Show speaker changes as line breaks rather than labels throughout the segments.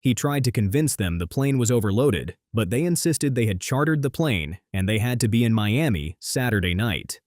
He tried to convince them the plane was overloaded, but they insisted they had chartered the plane and they had to be in Miami Saturday night.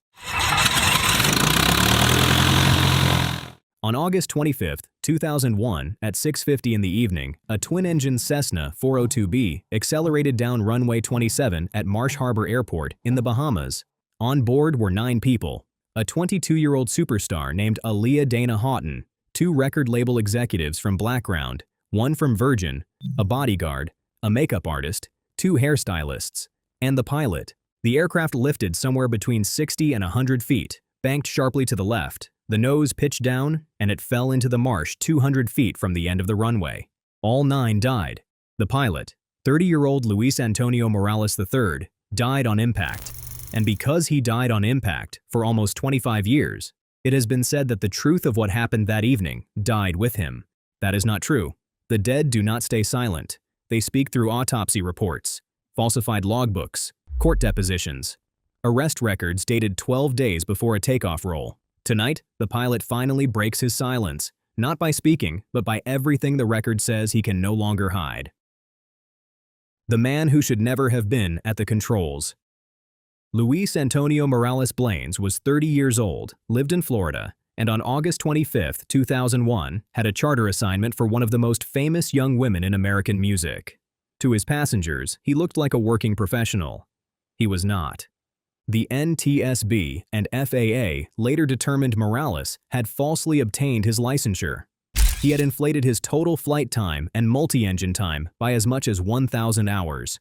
On August 25, 2001, at 6:50 in the evening, a twin-engine Cessna 402B accelerated down runway 27 at Marsh Harbor Airport in the Bahamas. On board were 9 people: a 22-year-old superstar named Aaliyah Dana Houghton, 2 record label executives from Blackground, 1 from Virgin, a bodyguard, a makeup artist, 2 hairstylists, and the pilot. The aircraft lifted somewhere between 60 and 100 feet, banked sharply to the left. The nose pitched down, and it fell into the marsh 200 feet from the end of the runway. All 9 died. The pilot, 30-year-old Luis Antonio Morales III, died on impact. And because he died on impact for almost 25 years, it has been said that the truth of what happened that evening died with him. That is not true. The dead do not stay silent. They speak through autopsy reports, falsified logbooks, court depositions, arrest records dated 12 days before a takeoff roll. Tonight, the pilot finally breaks his silence, not by speaking, but by everything the record says he can no longer hide. The man who should never have been at the controls. Luis Antonio Morales Blanes was 30 years old, lived in Florida, and on August 25, 2001, had a charter assignment for one of the most famous young women in American music. To his passengers, he looked like a working professional. He was not. The NTSB and FAA later determined Morales had falsely obtained his licensure. He had inflated his total flight time and multi-engine time by as much as 1,000 hours.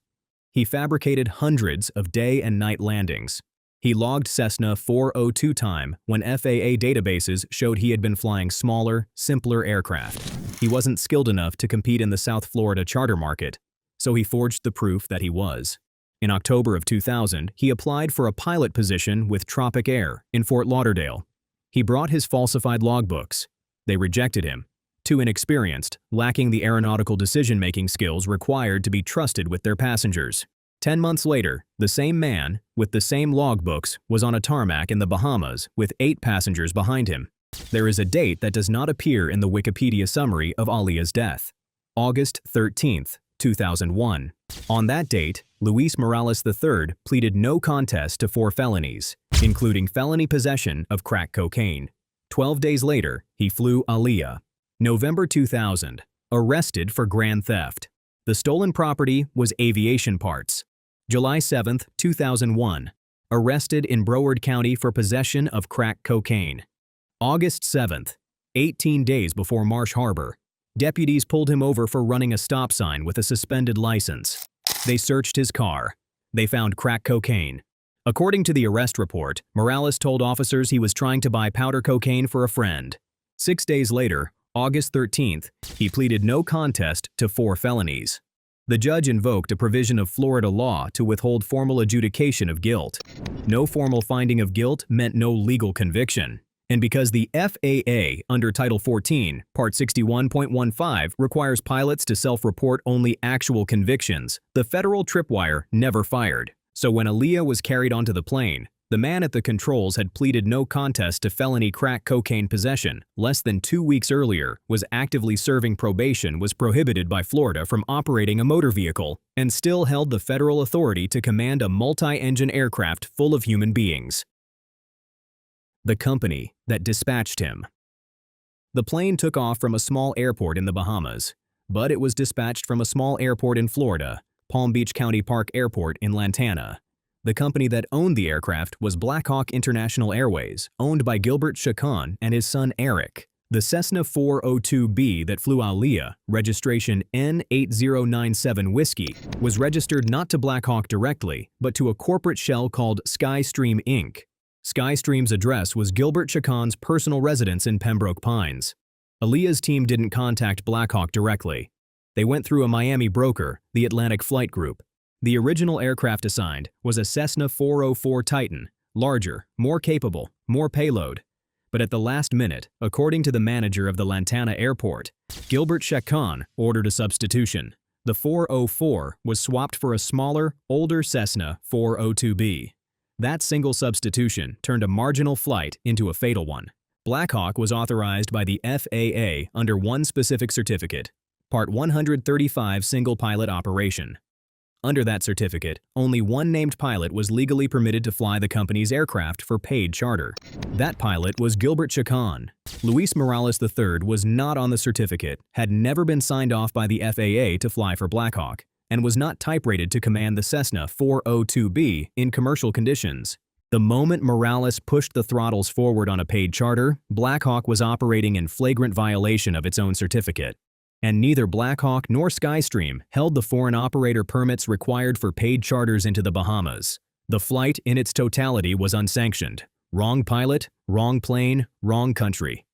He fabricated hundreds of day and night landings. He logged Cessna 402 time when FAA databases showed he had been flying smaller, simpler aircraft. He wasn't skilled enough to compete in the South Florida charter market, so he forged the proof that he was. In October of 2000, he applied for a pilot position with Tropic Air in Fort Lauderdale. He brought his falsified logbooks. They rejected him. Too inexperienced, lacking the aeronautical decision-making skills required to be trusted with their passengers. 10 months later, the same man, with the same logbooks, was on a tarmac in the Bahamas with 8 passengers behind him. There is a date that does not appear in the Wikipedia summary of Aaliyah's death: August 13, 2001. On that date, Luis Morales III pleaded no contest to 4 felonies, including felony possession of crack cocaine. 12 days later, he flew Aaliyah. November 2000, arrested for grand theft. The stolen property was aviation parts. July 7, 2001, arrested in Broward County for possession of crack cocaine. August 7, 18 days before Marsh Harbor, deputies pulled him over for running a stop sign with a suspended license. They searched his car. They found crack cocaine. According to the arrest report, Morales told officers he was trying to buy powder cocaine for a friend. 6 days later, August 13th, he pleaded no contest to 4 felonies. The judge invoked a provision of Florida law to withhold formal adjudication of guilt. No formal finding of guilt meant no legal conviction. And because the FAA, under Title 14, Part 61.15, requires pilots to self-report only actual convictions, the federal tripwire never fired. So when Aaliyah was carried onto the plane, the man at the controls had pleaded no contest to felony crack cocaine possession. Less than 2 weeks earlier, was actively serving probation, was prohibited by Florida from operating a motor vehicle, and still held the federal authority to command a multi-engine aircraft full of human beings. The company that dispatched him. The plane took off from a small airport in the Bahamas, but it was dispatched from a small airport in Florida, Palm Beach County Park Airport in Lantana. The company that owned the aircraft was Blackhawk International Airways, owned by Gilbert Chacon and his son Eric. The Cessna 402B that flew Aaliyah, registration N8097 Whiskey, was registered not to Blackhawk directly, but to a corporate shell called Skystream Inc. Skystream's address was Gilbert Chacon's personal residence in Pembroke Pines. Aaliyah's team didn't contact Blackhawk directly. They went through a Miami broker, the Atlantic Flight Group. The original aircraft assigned was a Cessna 404 Titan, larger, more capable, more payload. But at the last minute, according to the manager of the Lantana Airport, Gilbert Chacon ordered a substitution. The 404 was swapped for a smaller, older Cessna 402B. That single substitution turned a marginal flight into a fatal one. Blackhawk was authorized by the FAA under one specific certificate: Part 135 Single Pilot Operation. Under that certificate, only one named pilot was legally permitted to fly the company's aircraft for paid charter. That pilot was Gilbert Chacon. Luis Morales III was not on the certificate, had never been signed off by the FAA to fly for Blackhawk, and was not type-rated to command the Cessna 402B in commercial conditions. The moment Morales pushed the throttles forward on a paid charter, Blackhawk was operating in flagrant violation of its own certificate. And neither Blackhawk nor Skystream held the foreign operator permits required for paid charters into the Bahamas. The flight in its totality was unsanctioned. Wrong pilot, wrong plane, wrong country.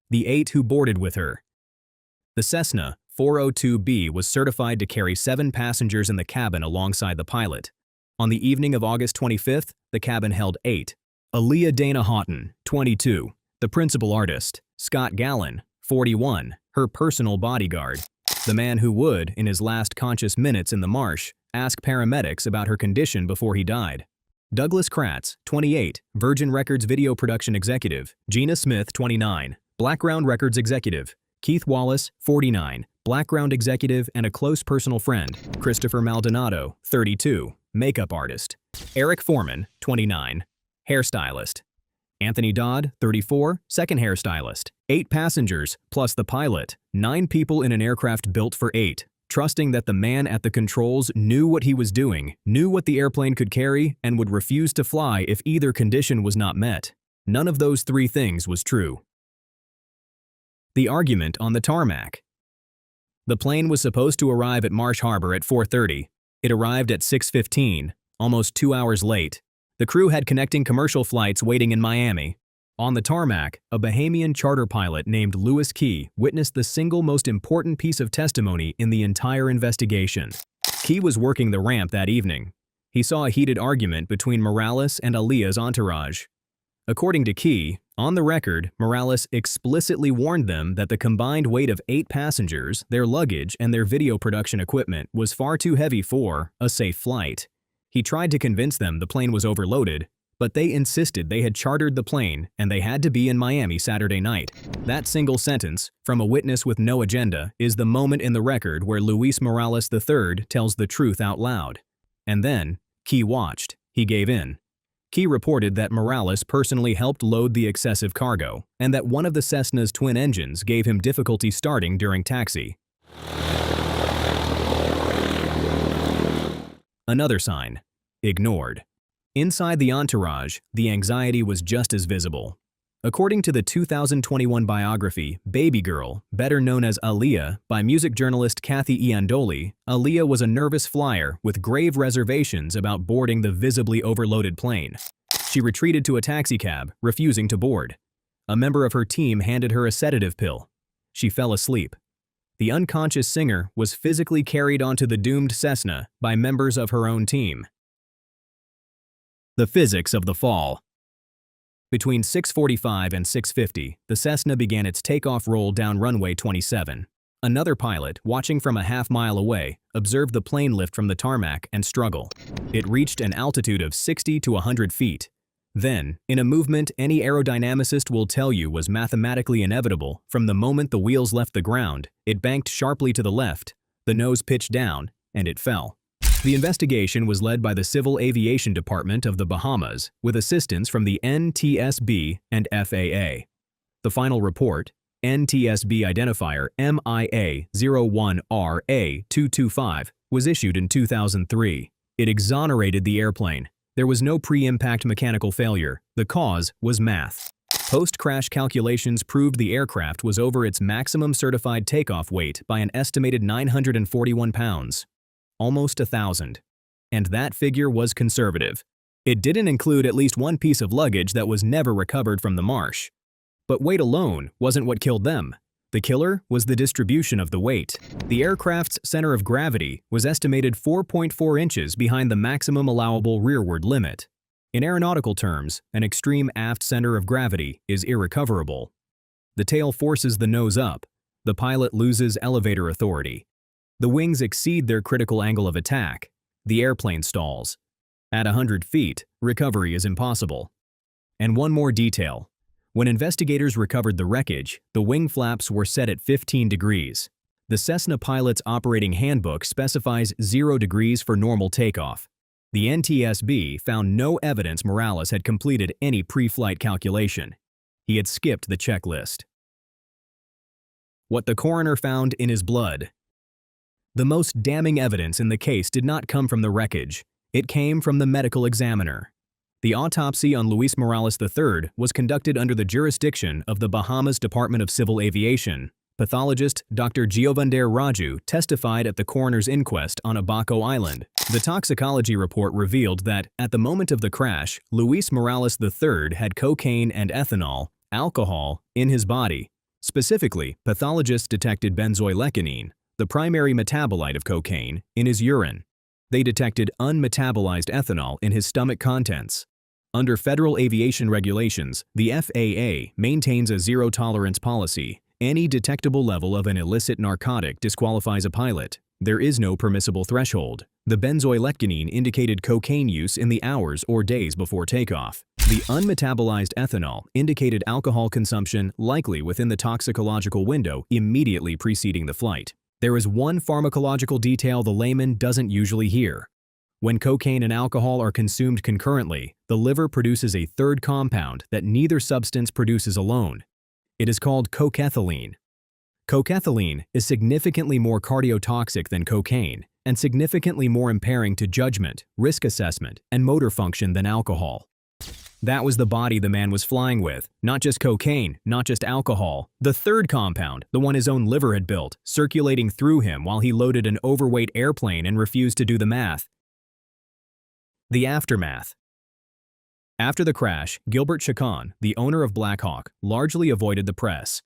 The 8 who boarded with her. The Cessna 402B was certified to carry 7 passengers in the cabin alongside the pilot. On the evening of August 25th, the cabin held 8. Aaliyah Dana Houghton, 22. The principal artist, Scott Gallen, 41. Her personal bodyguard, the man who would, in his last conscious minutes in the marsh, ask paramedics about her condition before he died. Douglas Kratz, 28, Virgin Records Video Production Executive. Gina Smith, 29, Blackground Records Executive. Keith Wallace, 49, Blackground Executive and a close personal friend. Christopher Maldonado, 32, Makeup Artist. Eric Foreman, 29, Hairstylist. Anthony Dodd, 34, second hairstylist. 8 passengers, plus the pilot. 9 people in an aircraft built for 8, trusting that the man at the controls knew what he was doing, knew what the airplane could carry, and would refuse to fly if either condition was not met. None of those 3 things was true. The argument on the tarmac. The plane was supposed to arrive at Marsh Harbor at 4:30. It arrived at 6:15, almost 2 hours late. The crew had connecting commercial flights waiting in Miami. On the tarmac, a Bahamian charter pilot named Lewis Key witnessed the single most important piece of testimony in the entire investigation. Key was working the ramp that evening. He saw a heated argument between Morales and Aaliyah's entourage. According to Key, on the record, Morales explicitly warned them that the combined weight of 8 passengers, their luggage, and their video production equipment was far too heavy for a safe flight. He tried to convince them the plane was overloaded, but they insisted they had chartered the plane and they had to be in Miami Saturday night. That single sentence, from a witness with no agenda, is the moment in the record where Luis Morales III tells the truth out loud. And then, Key watched. He gave in. Key reported that Morales personally helped load the excessive cargo, and that one of the Cessna's twin engines gave him difficulty starting during taxi. Another sign. Ignored. Inside the entourage, the anxiety was just as visible. According to the 2021 biography, Baby Girl, better known as Aaliyah, by music journalist Kathy Iandoli, Aaliyah was a nervous flyer with grave reservations about boarding the visibly overloaded plane. She retreated to a taxicab, refusing to board. A member of her team handed her a sedative pill. She fell asleep. The unconscious singer was physically carried onto the doomed Cessna by members of her own team. The physics of the fall. Between 6:45 and 6:50, the Cessna began its takeoff roll down runway 27. Another pilot, watching from a half-mile away, observed the plane lift from the tarmac and struggle. It reached an altitude of 60 to 100 feet. Then, in a movement any aerodynamicist will tell you was mathematically inevitable, from the moment the wheels left the ground, it banked sharply to the left, the nose pitched down, and it fell. The investigation was led by the Civil Aviation Department of the Bahamas, with assistance from the NTSB and FAA. The final report, NTSB identifier MIA-01RA-225, was issued in 2003. It exonerated the airplane. There was no pre-impact mechanical failure. The cause was math. Post-crash calculations proved the aircraft was over its maximum certified takeoff weight by an estimated 941 pounds. Almost 1,000. And that figure was conservative. It didn't include at least one piece of luggage that was never recovered from the marsh. But weight alone wasn't what killed them. The killer was the distribution of the weight. The aircraft's center of gravity was estimated 4.4 inches behind the maximum allowable rearward limit. In aeronautical terms, an extreme aft center of gravity is irrecoverable. The tail forces the nose up. The pilot loses elevator authority. The wings exceed their critical angle of attack. The airplane stalls. At 100 feet, recovery is impossible. And one more detail. When investigators recovered the wreckage, the wing flaps were set at 15 degrees. The Cessna pilot's operating handbook specifies 0 degrees for normal takeoff. The NTSB found no evidence Morales had completed any pre-flight calculation. He had skipped the checklist. What the coroner found in his blood. The most damning evidence in the case did not come from the wreckage. It came from the medical examiner. The autopsy on Luis Morales III was conducted under the jurisdiction of the Bahamas Department of Civil Aviation. Pathologist Dr. Giovander Raju testified at the coroner's inquest on Abaco Island. The toxicology report revealed that, at the moment of the crash, Luis Morales III had cocaine and ethanol, alcohol, in his body. Specifically, pathologists detected benzoylecgonine, the primary metabolite of cocaine, in his urine. They detected unmetabolized ethanol in his stomach contents. Under federal aviation regulations, the FAA maintains a zero-tolerance policy. Any detectable level of an illicit narcotic disqualifies a pilot. There is no permissible threshold. The benzoylecgonine indicated cocaine use in the hours or days before takeoff. The unmetabolized ethanol indicated alcohol consumption likely within the toxicological window immediately preceding the flight. There is one pharmacological detail the layman doesn't usually hear. When cocaine and alcohol are consumed concurrently, the liver produces a third compound that neither substance produces alone. It is called cocaethylene. Cocaethylene is significantly more cardiotoxic than cocaine and significantly more impairing to judgment, risk assessment, and motor function than alcohol. That was the body the man was flying with, not just cocaine, not just alcohol. The third compound, the one his own liver had built, circulating through him while he loaded an overweight airplane and refused to do the math. The aftermath. After the crash, Gilbert Chacon, the owner of Black Hawk, largely avoided the press.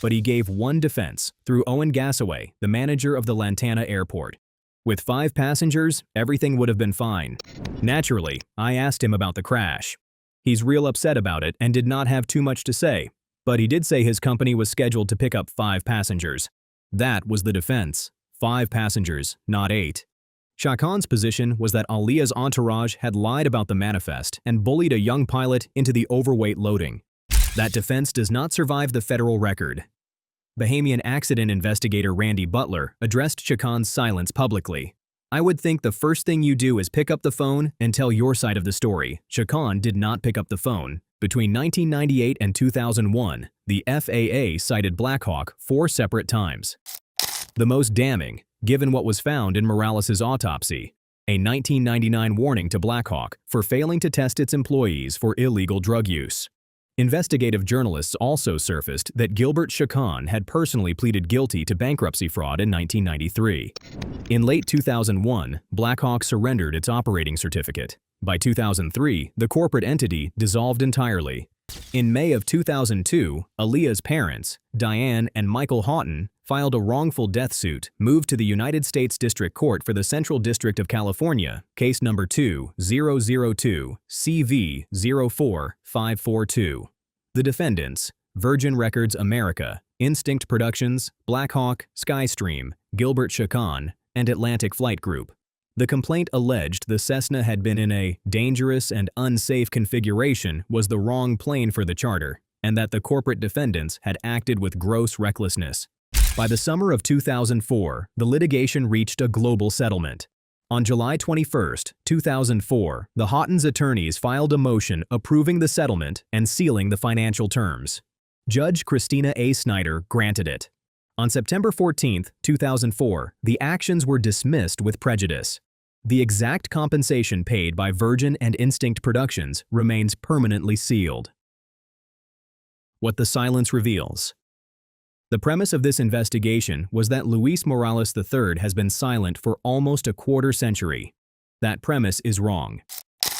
But he gave one defense through Owen Gasaway, the manager of the Lantana airport. With 5 passengers, everything would have been fine. Naturally, I asked him about the crash. He's real upset about it and did not have too much to say, but he did say his company was scheduled to pick up 5 passengers. That was the defense. 5 passengers, not 8. Chacon's position was that Aaliyah's entourage had lied about the manifest and bullied a young pilot into the overweight loading. That defense does not survive the federal record. Bahamian accident investigator Randy Butler addressed Chacon's silence publicly. I would think the first thing you do is pick up the phone and tell your side of the story. Chacon did not pick up the phone. Between 1998 and 2001, the FAA cited Black Hawk 4 separate times. The most damning, given what was found in Morales' autopsy, a 1999 warning to Black Hawk for failing to test its employees for illegal drug use. Investigative journalists also surfaced that Gilbert Chacon had personally pleaded guilty to bankruptcy fraud in 1993. In late 2001, Black Hawk surrendered its operating certificate. By 2003, the corporate entity dissolved entirely. In May of 2002, Aaliyah's parents, Diane and Michael Houghton, filed a wrongful death suit, moved to the United States District Court for the Central District of California, case number 2002-CV04542. The defendants, Virgin Records America, Instinct Productions, Black Hawk, Skystream, Gilbert Chacon, and Atlantic Flight Group. The complaint alleged the Cessna had been in a dangerous and unsafe configuration was the wrong plane for the charter, and that the corporate defendants had acted with gross recklessness. By the summer of 2004, the litigation reached a global settlement. On July 21, 2004, the Houghton's attorneys filed a motion approving the settlement and sealing the financial terms. Judge Christina A. Snyder granted it. On September 14, 2004, the actions were dismissed with prejudice. The exact compensation paid by Virgin and Instinct Productions remains permanently sealed. What the silence reveals. The premise of this investigation was that Luis Morales III has been silent for almost a quarter century. That premise is wrong.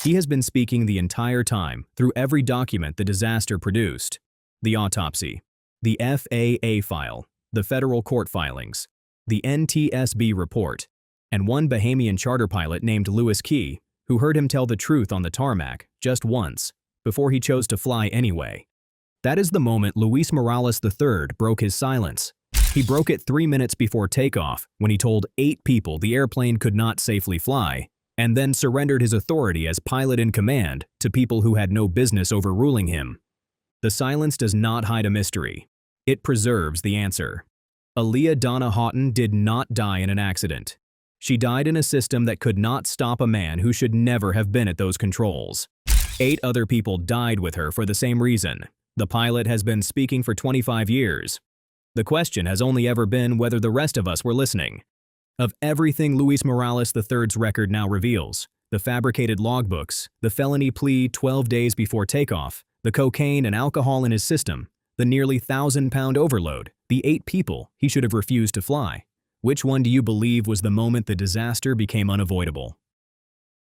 He has been speaking the entire time through every document the disaster produced. The autopsy, the FAA file, the federal court filings, the NTSB report, and one Bahamian charter pilot named Lewis Key, who heard him tell the truth on the tarmac just once, before he chose to fly anyway. That is the moment Luis Morales III broke his silence. He broke it 3 minutes before takeoff when he told 8 people the airplane could not safely fly, and then surrendered his authority as pilot in command to people who had no business overruling him. The silence does not hide a mystery. It preserves the answer. Aaliyah Donna Houghton did not die in an accident. She died in a system that could not stop a man who should never have been at those controls. 8 other people died with her for the same reason. The pilot has been speaking for 25 years. The question has only ever been whether the rest of us were listening. Of everything Luis Morales III's record now reveals, the fabricated logbooks, the felony plea 12 days before takeoff, the cocaine and alcohol in his system, the nearly 1,000-pound overload, the 8 people he should have refused to fly. Which one do you believe was the moment the disaster became unavoidable?